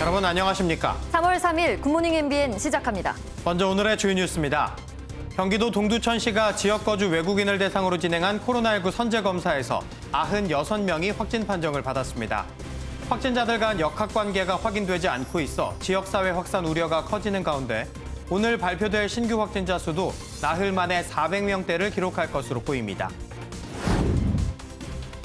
여러분 안녕하십니까? 3월 3일 굿모닝 MBN 시작합니다. 먼저 오늘의 주요 뉴스입니다. 경기도 동두천시가 지역 거주 외국인을 대상으로 진행한 코로나19 선제검사에서 96명이 확진 판정을 받았습니다. 확진자들 간 역학관계가 확인되지 않고 있어 지역사회 확산 우려가 커지는 가운데 오늘 발표될 신규 확진자 수도 나흘 만에 400명대를 기록할 것으로 보입니다.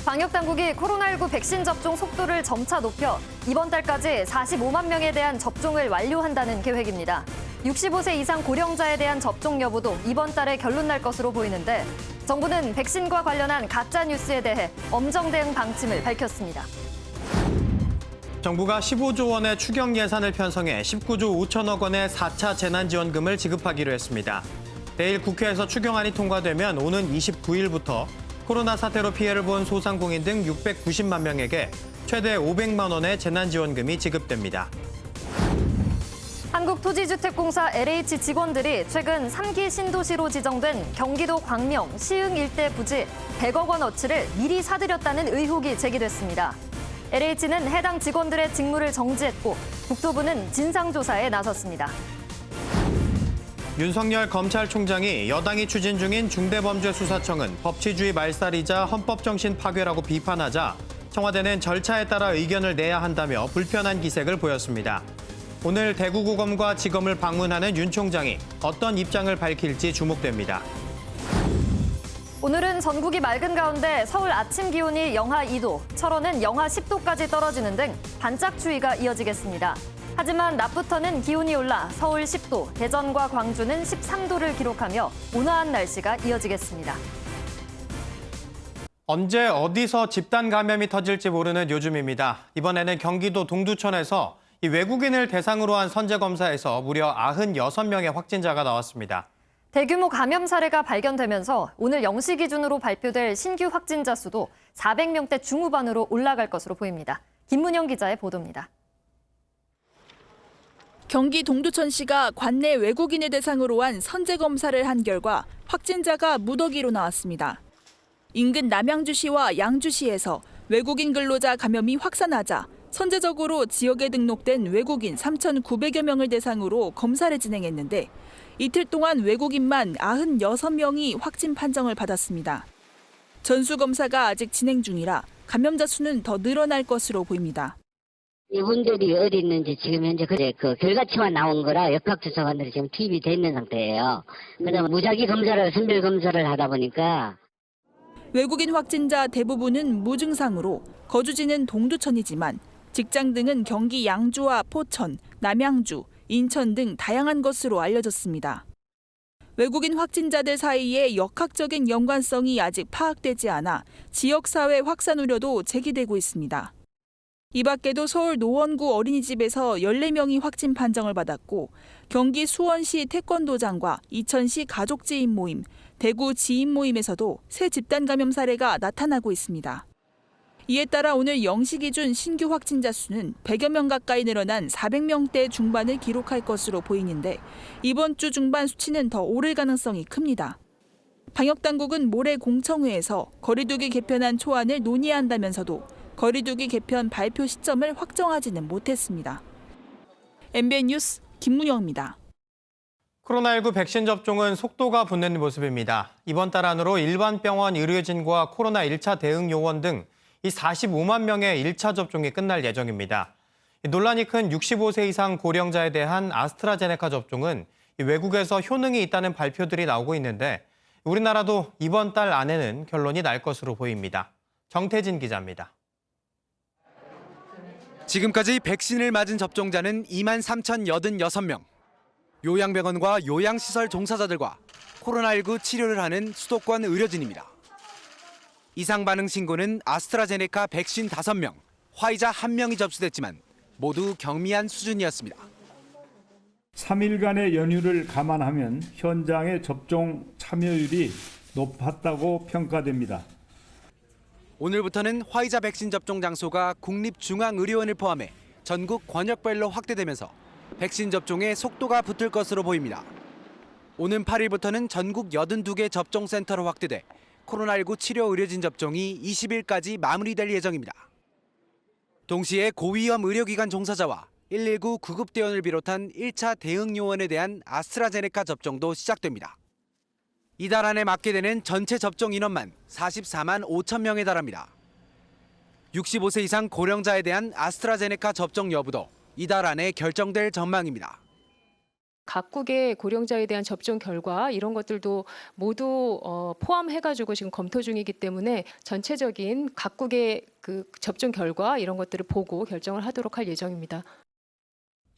방역당국이 코로나19 백신 접종 속도를 점차 높여 이번 달까지 45만 명에 대한 접종을 완료한다는 계획입니다. 65세 이상 고령자에 대한 접종 여부도 이번 달에 결론 날 것으로 보이는데 정부는 백신과 관련한 가짜 뉴스에 대해 엄정 대응 방침을 밝혔습니다. 정부가 15조 원의 추경 예산을 편성해 19조 5천억 원의 4차 재난지원금을 지급하기로 했습니다. 내일 국회에서 추경안이 통과되면 오는 29일부터 코로나 사태로 피해를 본 소상공인 등 690만 명에게 최대 500만 원의 재난지원금이 지급됩니다. 한국토지주택공사 LH 직원들이 최근 3기 신도시로 지정된 경기도 광명, 시흥 일대 부지 100억 원어치를 미리 사들였다는 의혹이 제기됐습니다. LH는 해당 직원들의 직무를 정지했고 국토부는 진상조사에 나섰습니다. 윤석열 검찰총장이 여당이 추진 중인 중대범죄수사청은 법치주의 말살이자 헌법정신 파괴라고 비판하자 청와대는 절차에 따라 의견을 내야 한다며 불편한 기색을 보였습니다. 오늘 대구고검과 지검을 방문하는 윤 총장이 어떤 입장을 밝힐지 주목됩니다. 오늘은 전국이 맑은 가운데 서울 아침 기온이 영하 2도, 철원은 영하 10도까지 떨어지는 등 반짝 추위가 이어지겠습니다. 하지만 낮부터는 기온이 올라 서울 10도, 대전과 광주는 13도를 기록하며 온화한 날씨가 이어지겠습니다. 언제 어디서 집단 감염이 터질지 모르는 요즘입니다. 이번에는 경기도 동두천에서 이 외국인을 대상으로 한 선제검사에서 무려 96명의 확진자가 나왔습니다. 대규모 감염 사례가 발견되면서 오늘 0시 기준으로 발표될 신규 확진자 수도 400명대 중후반으로 올라갈 것으로 보입니다. 김문영 기자의 보도입니다. 경기 동두천시가 관내 외국인을 대상으로 한 선제검사를 한 결과 확진자가 무더기로 나왔습니다. 인근 남양주시와 양주시에서 외국인 근로자 감염이 확산하자 선제적으로 지역에 등록된 외국인 3,900여 명을 대상으로 검사를 진행했는데 이틀 동안 외국인만 96명이 확진 판정을 받았습니다. 전수검사가 아직 진행 중이라 감염자 수는 더 늘어날 것으로 보입니다. 이분들이 어디 있는지 지금 현재 그 결과치만 나온 거라 역학조사관들이 지금 투입이 돼 있는 상태예요. 그다음에 무작위 검사를 선별 검사를 하다 보니까 외국인 확진자 대부분은 무증상으로 거주지는 동두천이지만 직장 등은 경기 양주와 포천, 남양주, 인천 등 다양한 것으로 알려졌습니다. 외국인 확진자들 사이에 역학적인 연관성이 아직 파악되지 않아 지역사회 확산 우려도 제기되고 있습니다. 이 밖에도 서울 노원구 어린이집에서 14명이 확진 판정을 받았고 경기 수원시 태권도장과 이천시 가족지인 모임, 대구 지인 모임에서도 새 집단 감염 사례가 나타나고 있습니다. 이에 따라 오늘 0시 기준 신규 확진자 수는 100여 명 가까이 늘어난 400명대 중반을 기록할 것으로 보이는데 이번 주 중반 수치는 더 오를 가능성이 큽니다. 방역당국은 모레 공청회에서 거리두기 개편안 초안을 논의한다면서도 거리두기 개편 발표 시점을 확정하지는 못했습니다. MBN 뉴스 김문영입니다. 코로나19 백신 접종은 속도가 붙는 모습입니다. 이번 달 안으로 일반 병원 의료진과 코로나 1차 대응 요원 등 이 45만 명의 1차 접종이 끝날 예정입니다. 논란이 큰 65세 이상 고령자에 대한 아스트라제네카 접종은 외국에서 효능이 있다는 발표들이 나오고 있는데 우리나라도 이번 달 안에는 결론이 날 것으로 보입니다. 정태진 기자입니다. 지금까지 백신을 맞은 접종자는 23,086명. 요양병원과 요양시설 종사자들과 코로나19 치료를 하는 수도권 의료진입니다. 이상 반응 신고는 아스트라제네카 백신 5명, 화이자 1명이 접수됐지만 모두 경미한 수준이었습니다. 3일간의 연휴를 감안하면 현장의 접종 참여율이 높았다고 평가됩니다. 오늘부터는 화이자 백신 접종 장소가 국립중앙의료원을 포함해 전국 권역별로 확대되면서 백신 접종에 속도가 붙을 것으로 보입니다. 오는 8일부터는 전국 82개 접종센터로 확대돼 코로나19 치료 의료진 접종이 20일까지 마무리될 예정입니다. 동시에 고위험 의료기관 종사자와 119 구급대원을 비롯한 1차 대응 요원에 대한 아스트라제네카 접종도 시작됩니다. 이달 안에 맞게 되는 전체 접종 인원만 44만 5천 명에 달합니다. 65세 이상 고령자에 대한 아스트라제네카 접종 여부도 이달 안에 결정될 전망입니다. 각국의 고령자에 대한 접종 결과 이런 것들도 모두 포함해가지고 지금 검토 중이기 때문에 전체적인 각국의 그 접종 결과 이런 것들을 보고 결정을 하도록 할 예정입니다.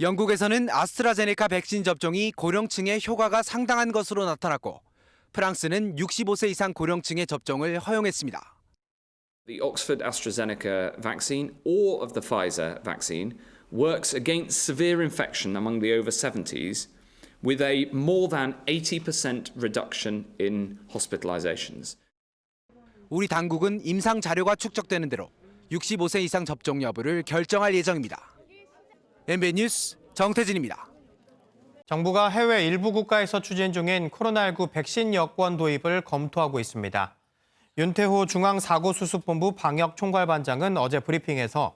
영국에서는 아스트라제네카 백신 접종이 고령층의 효과가 상당한 것으로 나타났고 프랑스는 65세 이상 고령층의 접종을 허용했습니다. The Oxford AstraZeneca vaccine or of the Pfizer vaccine works against severe infection among the over 70s with a more than 80% reduction in hospitalizations. 우리 당국은 임상 자료가 축적되는 대로 65세 이상 접종 여부를 결정할 예정입니다. MBN 뉴스 정태진입니다. 정부가 해외 일부 국가에서 추진 중인 코로나19 백신 여권 도입을 검토하고 있습니다. 윤태호 중앙사고수습본부 방역총괄반장은 어제 브리핑에서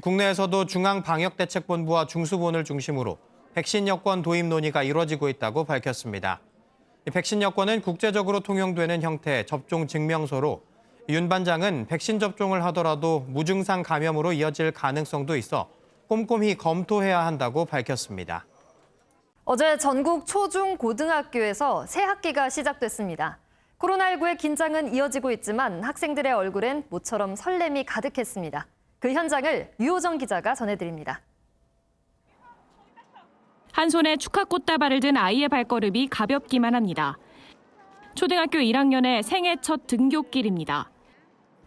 국내에서도 중앙방역대책본부와 중수본을 중심으로 백신 여권 도입 논의가 이루어지고 있다고 밝혔습니다. 백신 여권은 국제적으로 통용되는 형태의 접종 증명서로 윤 반장은 백신 접종을 하더라도 무증상 감염으로 이어질 가능성도 있어 꼼꼼히 검토해야 한다고 밝혔습니다. 어제 전국 초중 고등학교에서 새 학기가 시작됐습니다. 코로나19의 긴장은 이어지고 있지만 학생들의 얼굴엔 모처럼 설렘이 가득했습니다. 그 현장을 유호정 기자가 전해드립니다. 한 손에 축하 꽃다발을 든 아이의 발걸음이 가볍기만 합니다. 초등학교 1학년의 생애 첫 등교길입니다.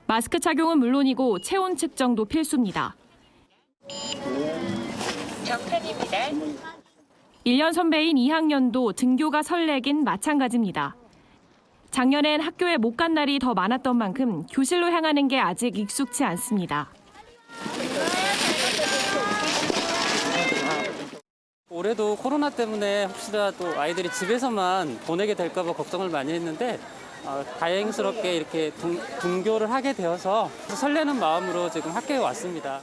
마스크 착용은 물론이고 체온 측정도 필수입니다. 정편입니다. 1년 선배인 2학년도 등교가 설레긴 마찬가지입니다. 작년엔 학교에 못 간 날이 더 많았던 만큼 교실로 향하는 게 아직 익숙치 않습니다. 올해도 코로나 때문에 혹시나 또 아이들이 집에서만 보내게 될까 봐 걱정을 많이 했는데 다행스럽게 이렇게 등교를 하게 되어서 설레는 마음으로 지금 학교에 왔습니다.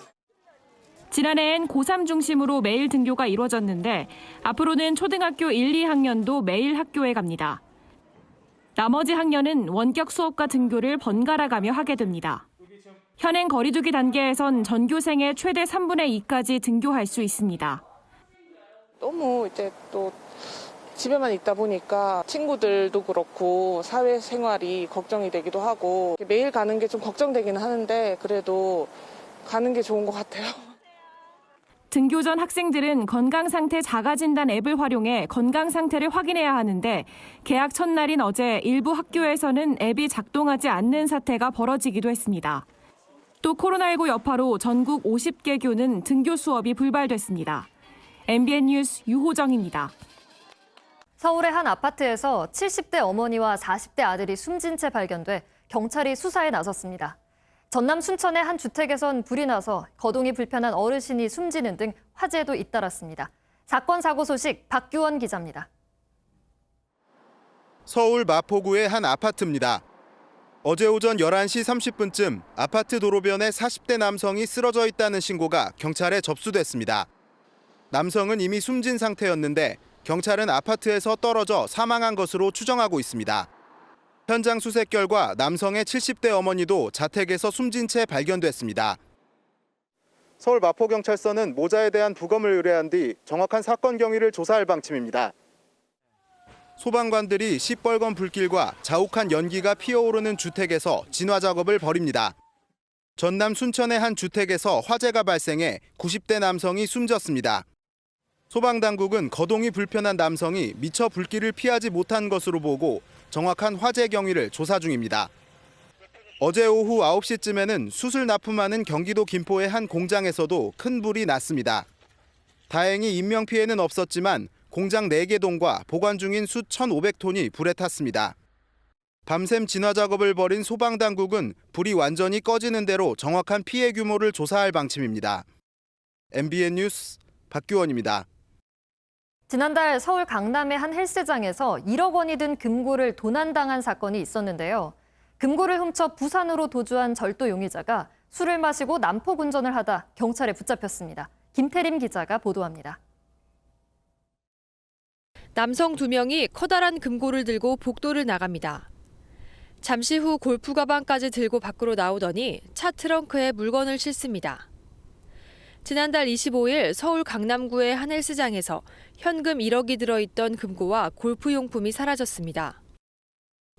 지난해엔 고3 중심으로 매일 등교가 이루어졌는데 앞으로는 초등학교 1, 2학년도 매일 학교에 갑니다. 나머지 학년은 원격 수업과 등교를 번갈아 가며 하게 됩니다. 현행 거리두기 단계에선 전교생의 최대 3분의 2까지 등교할 수 있습니다. 너무 이제 또 집에만 있다 보니까 친구들도 그렇고 사회생활이 걱정이 되기도 하고 매일 가는 게 좀 걱정되기는 하는데 그래도 가는 게 좋은 것 같아요. 등교 전 학생들은 건강상태 자가진단 앱을 활용해 건강 상태를 확인해야 하는데 개학 첫날인 어제 일부 학교에서는 앱이 작동하지 않는 사태가 벌어지기도 했습니다. 또 코로나19 여파로 전국 50개 교는 등교 수업이 불발됐습니다. MBN 뉴스 유호정입니다. 서울의 한 아파트에서 70대 어머니와 40대 아들이 숨진 채 발견돼 경찰이 수사에 나섰습니다. 전남 순천의 한 주택에선 불이 나서 거동이 불편한 어르신이 숨지는 등 화재도 잇따랐습니다. 사건 사고 소식 박규원 기자입니다. 서울 마포구의 한 아파트입니다. 어제 오전 11시 30분쯤 아파트 도로변에 40대 남성이 쓰러져 있다는 신고가 경찰에 접수됐습니다. 남성은 이미 숨진 상태였는데 경찰은 아파트에서 떨어져 사망한 것으로 추정하고 있습니다. 현장 수색 결과 남성의 70대 어머니도 자택에서 숨진 채 발견됐습니다. 서울 마포경찰서는 모자에 대한 부검을 의뢰한 뒤 정확한 사건 경위를 조사할 방침입니다. 소방관들이 시뻘건 불길과 자욱한 연기가 피어오르는 주택에서 진화 작업을 벌입니다. 전남 순천의 한 주택에서 화재가 발생해 90대 남성이 숨졌습니다. 소방당국은 거동이 불편한 남성이 미처 불길을 피하지 못한 것으로 보고 정확한 화재 경위를 조사 중입니다. 어제 오후 9시쯤에는 수술 납품하는 경기도 김포의 한 공장에서도 큰 불이 났습니다. 다행히 인명피해는 없었지만 공장 4개 동과 보관 중인 숯 1,500톤이 불에 탔습니다. 밤샘 진화 작업을 벌인 소방당국은 불이 완전히 꺼지는 대로 정확한 피해 규모를 조사할 방침입니다. MBN 뉴스 박규원입니다. 지난달 서울 강남의 한 헬스장에서 1억 원이 든 금고를 도난당한 사건이 있었는데요. 금고를 훔쳐 부산으로 도주한 절도 용의자가 술을 마시고 난폭 운전을 하다 경찰에 붙잡혔습니다. 김태림 기자가 보도합니다. 남성 2명이 커다란 금고를 들고 복도를 나갑니다. 잠시 후 골프 가방까지 들고 밖으로 나오더니 차 트렁크에 물건을 싣습니다. 지난달 25일 서울 강남구의 한 헬스장에서 현금 1억이 들어있던 금고와 골프용품이 사라졌습니다.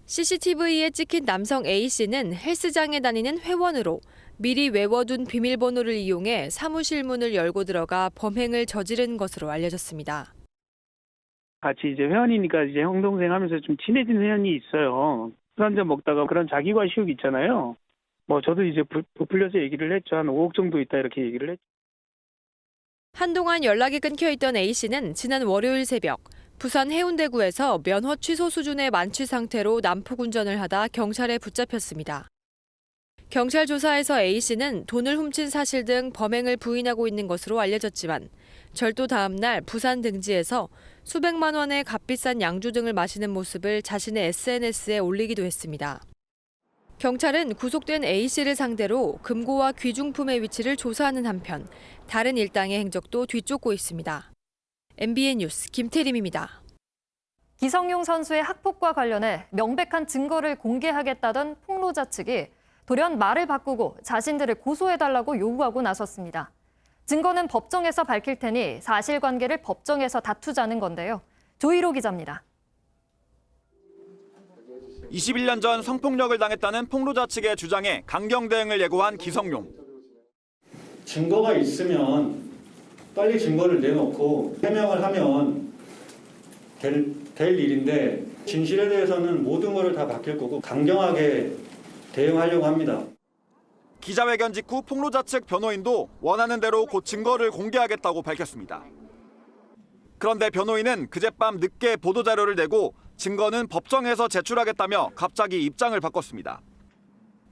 CCTV에 찍힌 남성 A씨는 헬스장에 다니는 회원으로 미리 외워둔 비밀번호를 이용해 사무실 문을 열고 들어가 범행을 저지른 것으로 알려졌습니다. 같이 이제 회원이니까 이제 형 동생 하면서 좀 친해진 회원이 있어요. 술 한잔 먹다가 그런 자기과시욕 있잖아요. 뭐 저도 이제 부풀려서 얘기를 했죠. 한 5억 정도 있다 이렇게 얘기를 했죠. 한동안 연락이 끊겨 있던 A씨는 지난 월요일 새벽 부산 해운대구에서 면허 취소 수준의 만취 상태로 난폭 운전을 하다 경찰에 붙잡혔습니다. 경찰 조사에서 A씨는 돈을 훔친 사실 등 범행을 부인하고 있는 것으로 알려졌지만 절도 다음 날 부산 등지에서 수백만 원의 값비싼 양주 등을 마시는 모습을 자신의 SNS에 올리기도 했습니다. 경찰은 구속된 A씨를 상대로 금고와 귀중품의 위치를 조사하는 한편 다른 일당의 행적도 뒤쫓고 있습니다. MBN 뉴스 김태림입니다. 기성용 선수의 학폭과 관련해 명백한 증거를 공개하겠다던 폭로자 측이 돌연 말을 바꾸고 자신들을 고소해달라고 요구하고 나섰습니다. 증거는 법정에서 밝힐 테니 사실관계를 법정에서 다투자는 건데요. 조희로 기자입니다. 21년 전 성폭력을 당했다는 폭로자 측의 주장에 강경 대응을 예고한 기성용. 증거가 있으면 빨리 증거를 내놓고 해명을 하면 될 일인데 진실에 대해서는 모든 것을 다 바뀔 거고 강경하게 대응하려고 합니다. 기자회견 직후 폭로자 측 변호인도 원하는 대로 곧 증거를 공개하겠다고 밝혔습니다. 그런데 변호인은 그젯밤 늦게 보도자료를 내고 증거는 법정에서 제출하겠다며 갑자기 입장을 바꿨습니다.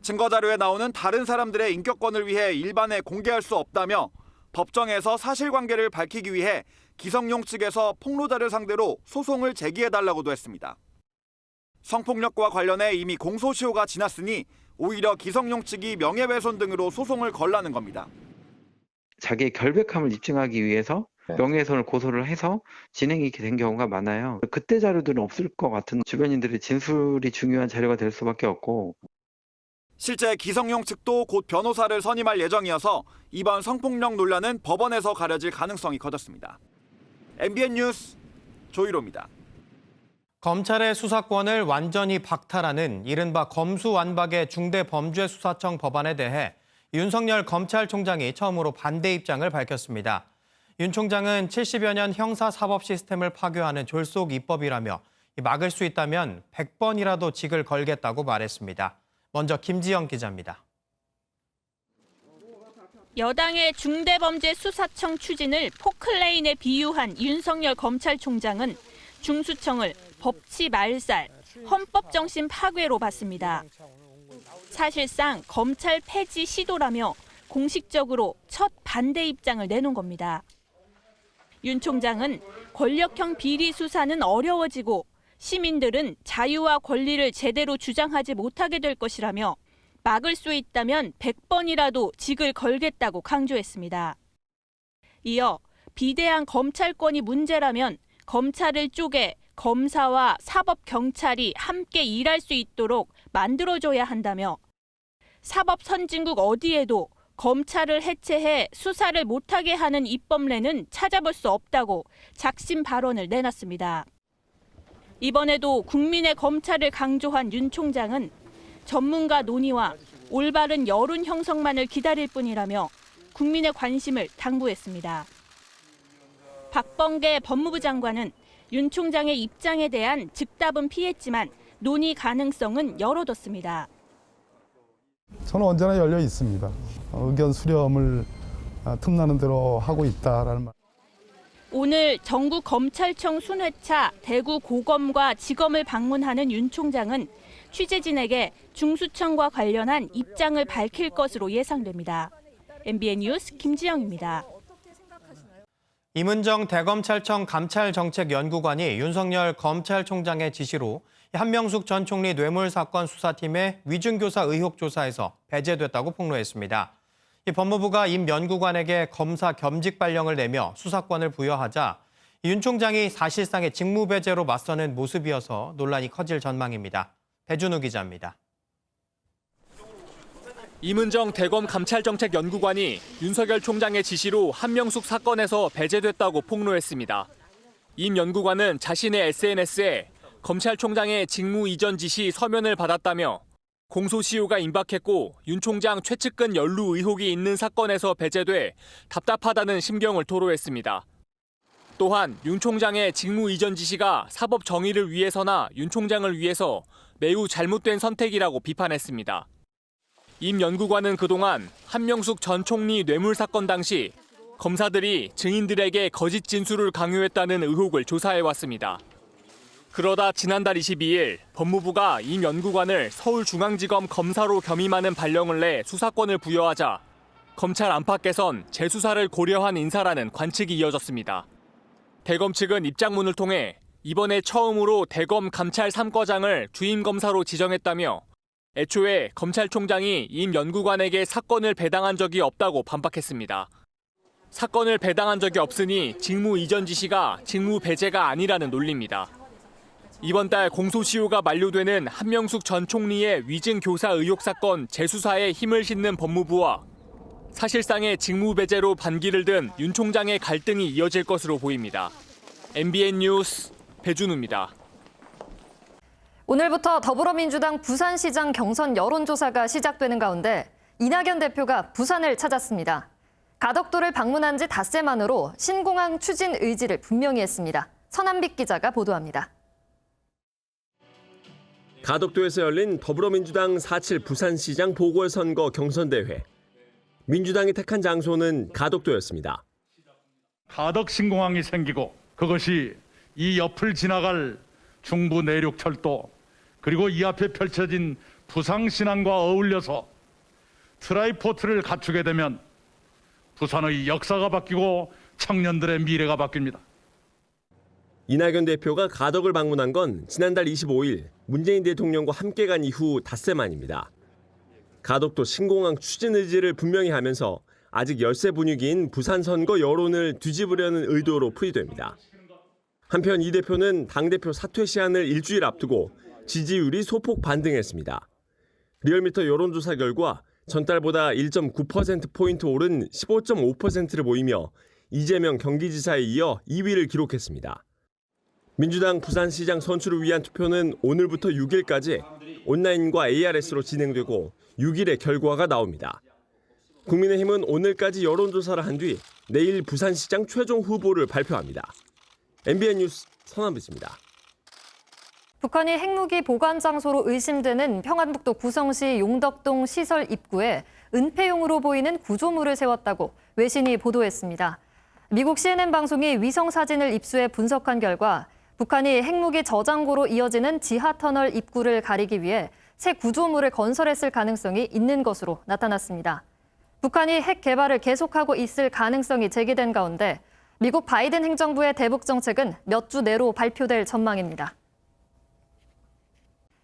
증거자료에 나오는 다른 사람들의 인격권을 위해 일반에 공개할 수 없다며 법정에서 사실관계를 밝히기 위해 기성용 측에서 폭로자를 상대로 소송을 제기해달라고도 했습니다. 성폭력과 관련해 이미 공소시효가 지났으니 오히려 기성용 측이 명예훼손 등으로 소송을 걸라는 겁니다. 자기의 결백함을 입증하기 위해서 명예훼손을 고소를 해서 진행이 된 경우가 많아요. 그때 자료들은 없을 것 같은 주변인들의 진술이 중요한 자료가 될 수밖에 없고. 실제 기성용 측도 곧 변호사를 선임할 예정이어서 이번 성폭력 논란은 법원에서 가려질 가능성이 커졌습니다. MBN 뉴스 조희로입니다. 검찰의 수사권을 완전히 박탈하는 이른바 검수완박의 중대범죄수사청 법안에 대해 윤석열 검찰총장이 처음으로 반대 입장을 밝혔습니다. 윤 총장은 70여 년 형사사법 시스템을 파괴하는 졸속 입법이라며 막을 수 있다면 100번이라도 직을 걸겠다고 말했습니다. 먼저 김지영 기자입니다. 여당의 중대범죄수사청 추진을 포클레인에 비유한 윤석열 검찰총장은 중수청을 법치 말살, 헌법 정신 파괴로 봤습니다. 사실상 검찰 폐지 시도라며 공식적으로 첫 반대 입장을 내놓은 겁니다. 윤 총장은 권력형 비리 수사는 어려워지고 시민들은 자유와 권리를 제대로 주장하지 못하게 될 것이라며 막을 수 있다면 100번이라도 직을 걸겠다고 강조했습니다. 이어 비대한 검찰권이 문제라면 검찰을 쪼개 검사와 사법경찰이 함께 일할 수 있도록 만들어줘야 한다며 사법 선진국 어디에도 검찰을 해체해 수사를 못하게 하는 입법례는 찾아볼 수 없다고 작심 발언을 내놨습니다. 이번에도 국민의 검찰을 강조한 윤 총장은 전문가 논의와 올바른 여론 형성만을 기다릴 뿐이라며 국민의 관심을 당부했습니다. 박범계 법무부 장관은 윤 총장의 입장에 대한 즉답은 피했지만 논의 가능성은 열어뒀습니다. 저는 언제나 열려 있습니다. 의견 수렴을 틈나는 대로 하고 있다라는 말. 오늘 전국 검찰청 순회차 대구 고검과 지검을 방문하는 윤 총장은 취재진에게 중수청과 관련한 입장을 밝힐 것으로 예상됩니다. MBN 뉴스 김지영입니다. 임은정 대검찰청 감찰정책연구관이 윤석열 검찰총장의 지시로 한명숙 전 총리 뇌물 사건 수사팀의 위증교사 의혹 조사에서 배제됐다고 폭로했습니다. 이 법무부가 임 연구관에게 검사 겸직 발령을 내며 수사권을 부여하자 윤 총장이 사실상의 직무배제로 맞서는 모습이어서 논란이 커질 전망입니다. 배준우 기자입니다. 임은정 대검 감찰정책연구관이 윤석열 총장의 지시로 한명숙 사건에서 배제됐다고 폭로했습니다. 임 연구관은 자신의 SNS에 검찰총장의 직무 이전 지시 서면을 받았다며 공소시효가 임박했고 윤 총장 최측근 연루 의혹이 있는 사건에서 배제돼 답답하다는 심경을 토로했습니다. 또한 윤 총장의 직무 이전 지시가 사법 정의를 위해서나 윤 총장을 위해서 매우 잘못된 선택이라고 비판했습니다. 임 연구관은 그동안 한명숙 전 총리 뇌물 사건 당시 검사들이 증인들에게 거짓 진술을 강요했다는 의혹을 조사해왔습니다. 그러다 지난달 22일 법무부가 임 연구관을 서울중앙지검 검사로 겸임하는 발령을 내 수사권을 부여하자 검찰 안팎에선 재수사를 고려한 인사라는 관측이 이어졌습니다. 대검 측은 입장문을 통해 이번에 처음으로 대검 감찰 3과장을 주임 검사로 지정했다며 애초에 검찰총장이 임 연구관에게 사건을 배당한 적이 없다고 반박했습니다. 사건을 배당한 적이 없으니 직무 이전 지시가 직무 배제가 아니라는 논리입니다. 이번 달 공소시효가 만료되는 한명숙 전 총리의 위증 교사 의혹 사건 재수사에 힘을 싣는 법무부와 사실상의 직무 배제로 반기를 든 윤 총장의 갈등이 이어질 것으로 보입니다. MBN 뉴스 배준우입니다. 오늘부터 더불어민주당 부산시장 경선 여론조사가 시작되는 가운데 이낙연 대표가 부산을 찾았습니다. 가덕도를 방문한 지 닷새 만으로 신공항 추진 의지를 분명히 했습니다. 서남빛 기자가 보도합니다. 가덕도에서 열린 더불어민주당 4.7 부산시장 보궐선거 경선대회. 민주당이 택한 장소는 가덕도였습니다. 가덕 신공항이 생기고 그것이 이 옆을 지나갈 중부 내륙철도 그리고 이 앞에 펼쳐진 부상신항과 어울려서 트라이포트를 갖추게 되면 부산의 역사가 바뀌고 청년들의 미래가 바뀝니다. 이낙연 대표가 가덕을 방문한 건 지난달 25일 문재인 대통령과 함께 간 이후 닷새 만입니다. 가덕도 신공항 추진 의지를 분명히 하면서 아직 열세 분위기인 부산 선거 여론을 뒤집으려는 의도로 풀이됩니다. 한편 이 대표는 당대표 사퇴 시한을 일주일 앞두고 지지율이 소폭 반등했습니다. 리얼미터 여론조사 결과 전달보다 1.9%포인트 오른 15.5%를 보이며 이재명 경기지사에 이어 2위를 기록했습니다. 민주당 부산시장 선출을 위한 투표는 오늘부터 6일까지 온라인과 ARS로 진행되고 6일에 결과가 나옵니다. 국민의힘은 오늘까지 여론조사를 한 뒤 내일 부산시장 최종 후보를 발표합니다. MBN 뉴스 서남빛입니다. 북한이 핵무기 보관 장소로 의심되는 평안북도 구성시 용덕동 시설 입구에 은폐용으로 보이는 구조물을 세웠다고 외신이 보도했습니다. 미국 CNN 방송이 위성 사진을 입수해 분석한 결과 북한이 핵무기 저장고로 이어지는 지하터널 입구를 가리기 위해 새 구조물을 건설했을 가능성이 있는 것으로 나타났습니다. 북한이 핵 개발을 계속하고 있을 가능성이 제기된 가운데 미국 바이든 행정부의 대북 정책은 몇 주 내로 발표될 전망입니다.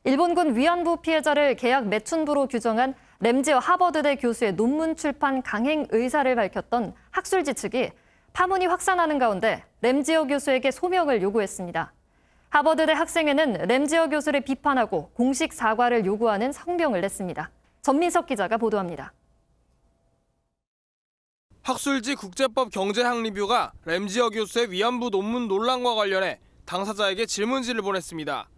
일본군 위안부 피해자를 계약 매춘부로 규정한 램지어 하버드대 교수의 논문 출판 강행 의사를 밝혔던 학술지 측이 파문이 확산하는 가운데 램지어 교수에게 소명을 요구했습니다. 하버드대 학생회는 램지어 교수를 비판하고 공식 사과를 요구하는 성명을 냈습니다. 전민석 기자가 보도합니다. 학술지 국제법 경제학리뷰가 램지어 교수의 위안부 논문 논란과 관련해 당사자에게 질문지를 보냈습니다.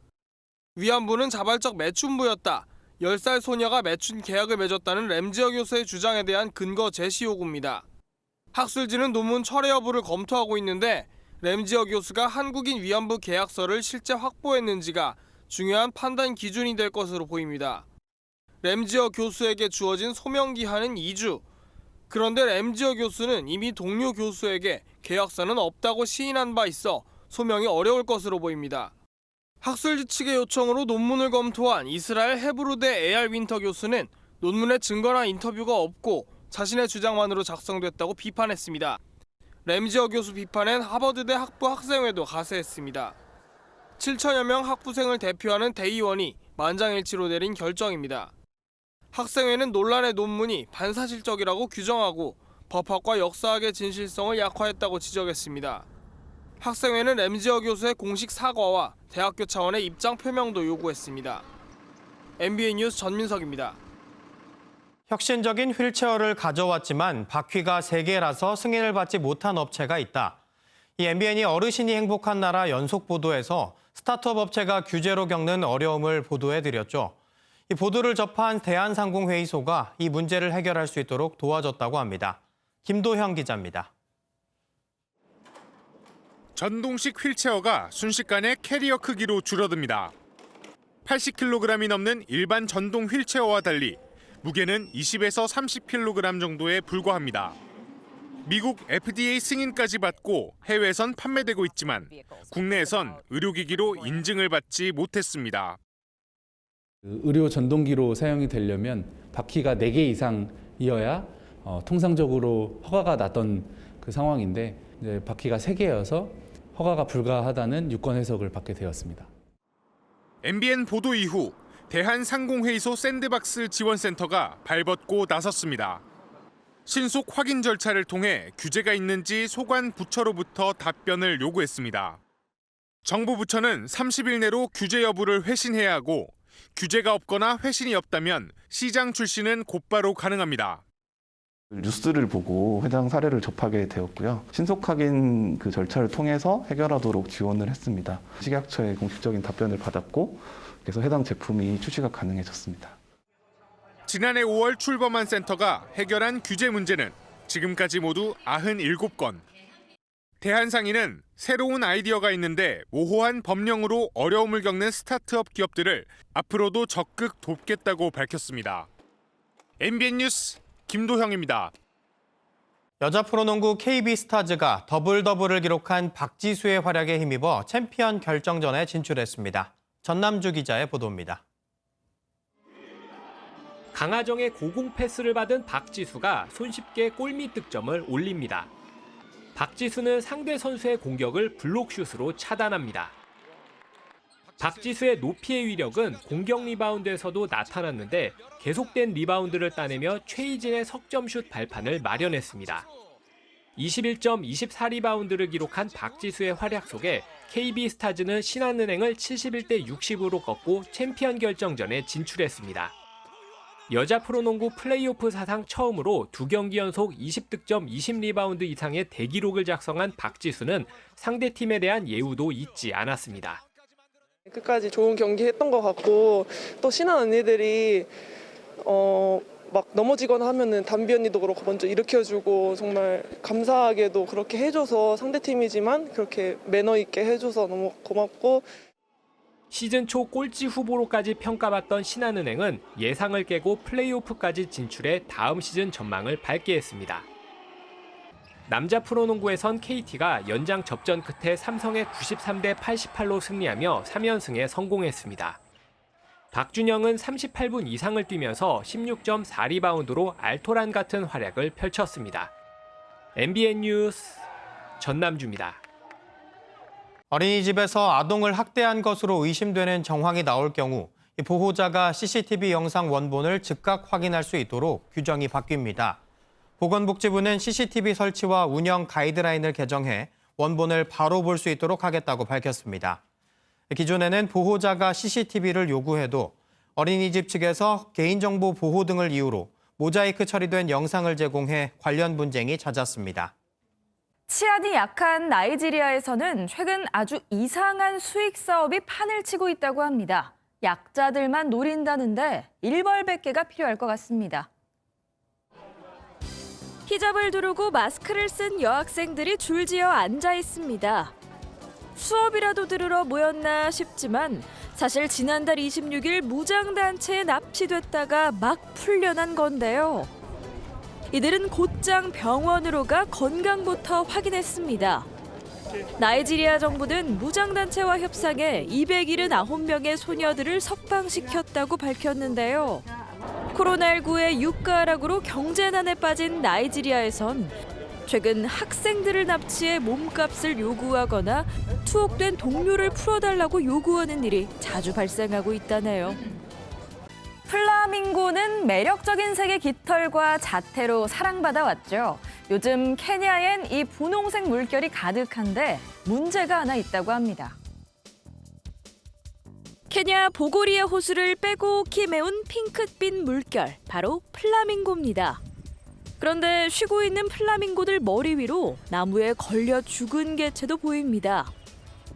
위안부는 자발적 매춘부였다. 10살 소녀가 매춘 계약을 맺었다는 램지어 교수의 주장에 대한 근거 제시 요구입니다. 학술지는 논문 철회 여부를 검토하고 있는데 램지어 교수가 한국인 위안부 계약서를 실제 확보했는지가 중요한 판단 기준이 될 것으로 보입니다. 램지어 교수에게 주어진 소명 기한은 2주. 그런데 램지어 교수는 이미 동료 교수에게 계약서는 없다고 시인한 바 있어 소명이 어려울 것으로 보입니다. 학술지 측의 요청으로 논문을 검토한 이스라엘 헤브루대 에알 윈터 교수는 논문에 증거나 인터뷰가 없고 자신의 주장만으로 작성됐다고 비판했습니다. 램지어 교수 비판엔 하버드대 학부 학생회도 가세했습니다. 7천여 명 학부생을 대표하는 대의원이 만장일치로 내린 결정입니다. 학생회는 논란의 논문이 반사실적이라고 규정하고 법학과 역사학의 진실성을 약화했다고 지적했습니다. 학생회는 램지어 교수의 공식 사과와 대학교 차원의 입장 표명도 요구했습니다. MBN 뉴스 전민석입니다. 혁신적인 휠체어를 가져왔지만 바퀴가 3개라서 승인을 받지 못한 업체가 있다. 이 MBN이 어르신이 행복한 나라 연속 보도에서 스타트업 업체가 규제로 겪는 어려움을 보도해드렸죠. 이 보도를 접한 대한상공회의소가 이 문제를 해결할 수 있도록 도와줬다고 합니다. 김도형 기자입니다. 전동식 휠체어가 순식간에 캐리어 크기로 줄어듭니다. 80kg이 넘는 일반 전동 휠체어와 달리 무게는 20에서 30kg 정도에 불과합니다. 미국 FDA 승인까지 받고 해외에선 판매되고 있지만 국내에선 의료기기로 인증을 받지 못했습니다. 의료 전동기로 사용이 되려면 바퀴가 4개 이상이어야 통상적으로 허가가 났던 그 상황인데 이제 바퀴가 3개여서 허가가 불가하다는 유권 해석을 받게 되었습니다. MBN 보도 이후 대한상공회의소 샌드박스 지원센터가 발벗고 나섰습니다. 신속 확인 절차를 통해 규제가 있는지 소관 부처로부터 답변을 요구했습니다. 정부 부처는 30일 내로 규제 여부를 회신해야 하고 규제가 없거나 회신이 없다면 시장 출시는 곧바로 가능합니다. 뉴스를 보고 해당 사례를 접하게 되었고요. 신속 확인 그 절차를 통해서 해결하도록 지원을 했습니다. 식약처의 공식적인 답변을 받았고 그래서 해당 제품이 출시가 가능해졌습니다. 지난해 5월 출범한 센터가 해결한 규제 문제는 지금까지 모두 97건. 대한상인은 새로운 아이디어가 있는데 모호한 법령으로 어려움을 겪는 스타트업 기업들을 앞으로도 적극 돕겠다고 밝혔습니다. MBN 뉴스 김도형입니다. 여자 프로농구 KB스타즈가 더블더블을 기록한 박지수의 활약에 힘입어 챔피언 결정전에 진출했습니다. 전남주 기자의 보도입니다. 강하정의 고공 패스를 받은 박지수가 손쉽게 골밑 득점을 올립니다. 박지수는 상대 선수의 공격을 블록슛으로 차단합니다. 박지수의 높이의 위력은 공격 리바운드에서도 나타났는데 계속된 리바운드를 따내며 최희진의 석점슛 발판을 마련했습니다. 21점 24리바운드를 기록한 박지수의 활약 속에 KB스타즈는 신한은행을 71대 60으로 꺾고 챔피언 결정전에 진출했습니다. 여자 프로농구 플레이오프 사상 처음으로 2경기 연속 20득점 20리바운드 이상의 대기록을 작성한 박지수는 상대팀에 대한 예우도 잊지 않았습니다. 끝까지 좋은 경기 했던 것 같고 또 신한 언니들이 막 넘어지거나 하면은 담비 언니도 그렇고 먼저 일으켜주고 정말 감사하게도 그렇게 해줘서 상대팀이지만 그렇게 매너 있게 해줘서 너무 고맙고 시즌 초 꼴찌 후보로까지 평가받던 신한은행은 예상을 깨고 플레이오프까지 진출해 다음 시즌 전망을 밝게 했습니다. 남자 프로농구에선 KT가 연장 접전 끝에 삼성의 93대 88로 승리하며 3연승에 성공했습니다. 박준영은 38분 이상을 뛰면서 16점 4리바운드로 알토란 같은 활약을 펼쳤습니다. MBN 뉴스 전남주입니다. 어린이집에서 아동을 학대한 것으로 의심되는 정황이 나올 경우 보호자가 CCTV 영상 원본을 즉각 확인할 수 있도록 규정이 바뀝니다. 보건복지부는 CCTV 설치와 운영 가이드라인을 개정해 원본을 바로 볼 수 있도록 하겠다고 밝혔습니다. 기존에는 보호자가 CCTV를 요구해도 어린이집 측에서 개인정보 보호 등을 이유로 모자이크 처리된 영상을 제공해 관련 분쟁이 잦았습니다. 치안이 약한 나이지리아에서는 최근 아주 이상한 수익 사업이 판을 치고 있다고 합니다. 약자들만 노린다는데 일벌백계가 필요할 것 같습니다. 히잡을 두르고 마스크를 쓴 여학생들이 줄지어 앉아 있습니다. 수업이라도 들으러 모였나 싶지만 사실 지난달 26일 무장단체에 납치됐다가 막 풀려난 건데요. 이들은 곧장 병원으로 가 건강부터 확인했습니다. 나이지리아 정부는 무장단체와 협상해 279명의 소녀들을 석방시켰다고 밝혔는데요. 코로나19의 유가 하락으로 경제난에 빠진 나이지리아에선 최근 학생들을 납치해 몸값을 요구하거나 투옥된 동료를 풀어달라고 요구하는 일이 자주 발생하고 있다네요. 플라밍고는 매력적인 색의 깃털과 자태로 사랑받아왔죠. 요즘 케냐엔 이 분홍색 물결이 가득한데 문제가 하나 있다고 합니다. 케냐 보고리아 호수를 빼곡히 메운 핑크빛 물결, 바로 플라밍고입니다. 그런데 쉬고 있는 플라밍고들 머리 위로 나무에 걸려 죽은 개체도 보입니다.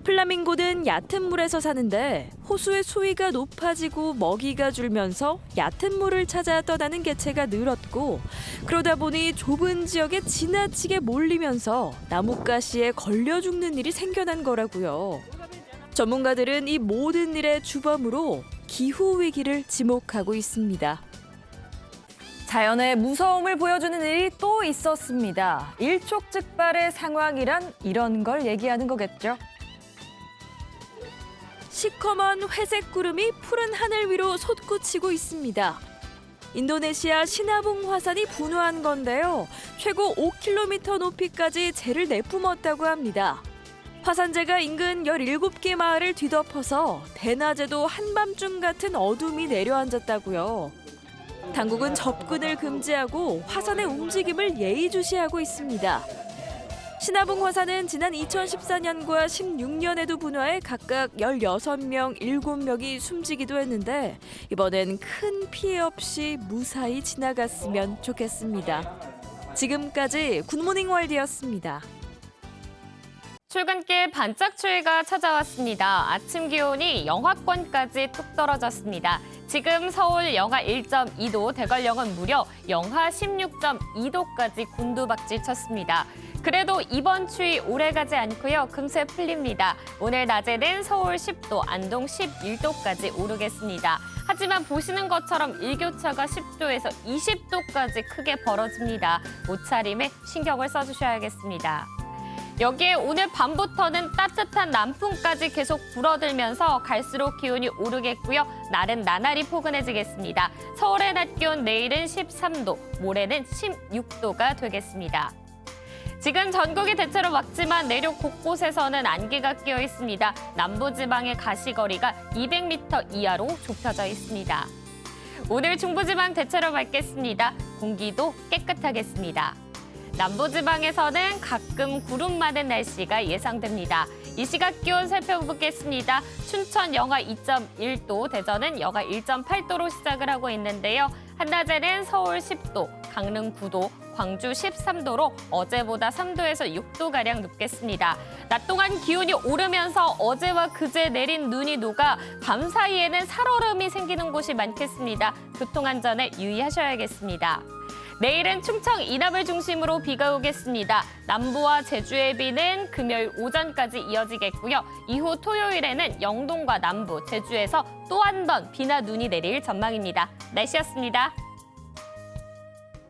플라밍고는 얕은 물에서 사는데 호수의 수위가 높아지고 먹이가 줄면서 얕은 물을 찾아 떠나는 개체가 늘었고, 그러다 보니 좁은 지역에 지나치게 몰리면서 나뭇가시에 걸려 죽는 일이 생겨난 거라고요. 전문가들은 이 모든 일의 주범으로 기후위기를 지목하고 있습니다. 자연의 무서움을 보여주는 일이 또 있었습니다. 일촉즉발의 상황이란 이런 걸 얘기하는 거겠죠. 시커먼 회색 구름이 푸른 하늘 위로 솟구치고 있습니다. 인도네시아 시나봉 화산이 분화한 건데요. 최고 5km 높이까지 재를 내뿜었다고 합니다. 화산재가 인근 17개 마을을 뒤덮어서 대낮에도 한밤중 같은 어둠이 내려앉았다고요. 당국은 접근을 금지하고 화산의 움직임을 예의주시하고 있습니다. 시나봉 화산은 지난 2014년과 16년에도 분화해 각각 16명, 7명이 숨지기도 했는데 이번엔 큰 피해 없이 무사히 지나갔으면 좋겠습니다. 지금까지 굿모닝 월드였습니다. 출근길 반짝 추위가 찾아왔습니다. 아침 기온이 영하권까지 뚝 떨어졌습니다. 지금 서울 영하 1.2도, 대관령은 무려 영하 16.2도까지 곤두박질 쳤습니다. 그래도 이번 추위 오래가지 않고요. 금세 풀립니다. 오늘 낮에는 서울 10도, 안동 11도까지 오르겠습니다. 하지만 보시는 것처럼 일교차가 10도에서 20도까지 크게 벌어집니다. 옷차림에 신경을 써주셔야겠습니다. 여기에 오늘 밤부터는 따뜻한 남풍까지 계속 불어들면서 갈수록 기온이 오르겠고요. 날은 나날이 포근해지겠습니다. 서울의 낮 기온 내일은 13도, 모레는 16도가 되겠습니다. 지금 전국이 대체로 맑지만 내륙 곳곳에서는 안개가 끼어 있습니다. 남부지방의 가시거리가 200m 이하로 좁혀져 있습니다. 오늘 중부지방 대체로 맑겠습니다. 공기도 깨끗하겠습니다. 남부지방에서는 가끔 구름 많은 날씨가 예상됩니다. 이 시각 기온 살펴보겠습니다. 춘천 영하 2.1도, 대전은 영하 1.8도로 시작을 하고 있는데요. 한낮에는 서울 10도, 강릉 9도, 광주 13도로 어제보다 3도에서 6도가량 높겠습니다. 낮 동안 기온이 오르면서 어제와 그제 내린 눈이 녹아 밤 사이에는 살얼음이 생기는 곳이 많겠습니다. 교통안전에 유의하셔야겠습니다. 내일은 충청 이남을 중심으로 비가 오겠습니다. 남부와 제주의 비는 금요일 오전까지 이어지겠고요. 이후 토요일에는 영동과 남부, 제주에서 또 한 번 비나 눈이 내릴 전망입니다. 날씨였습니다.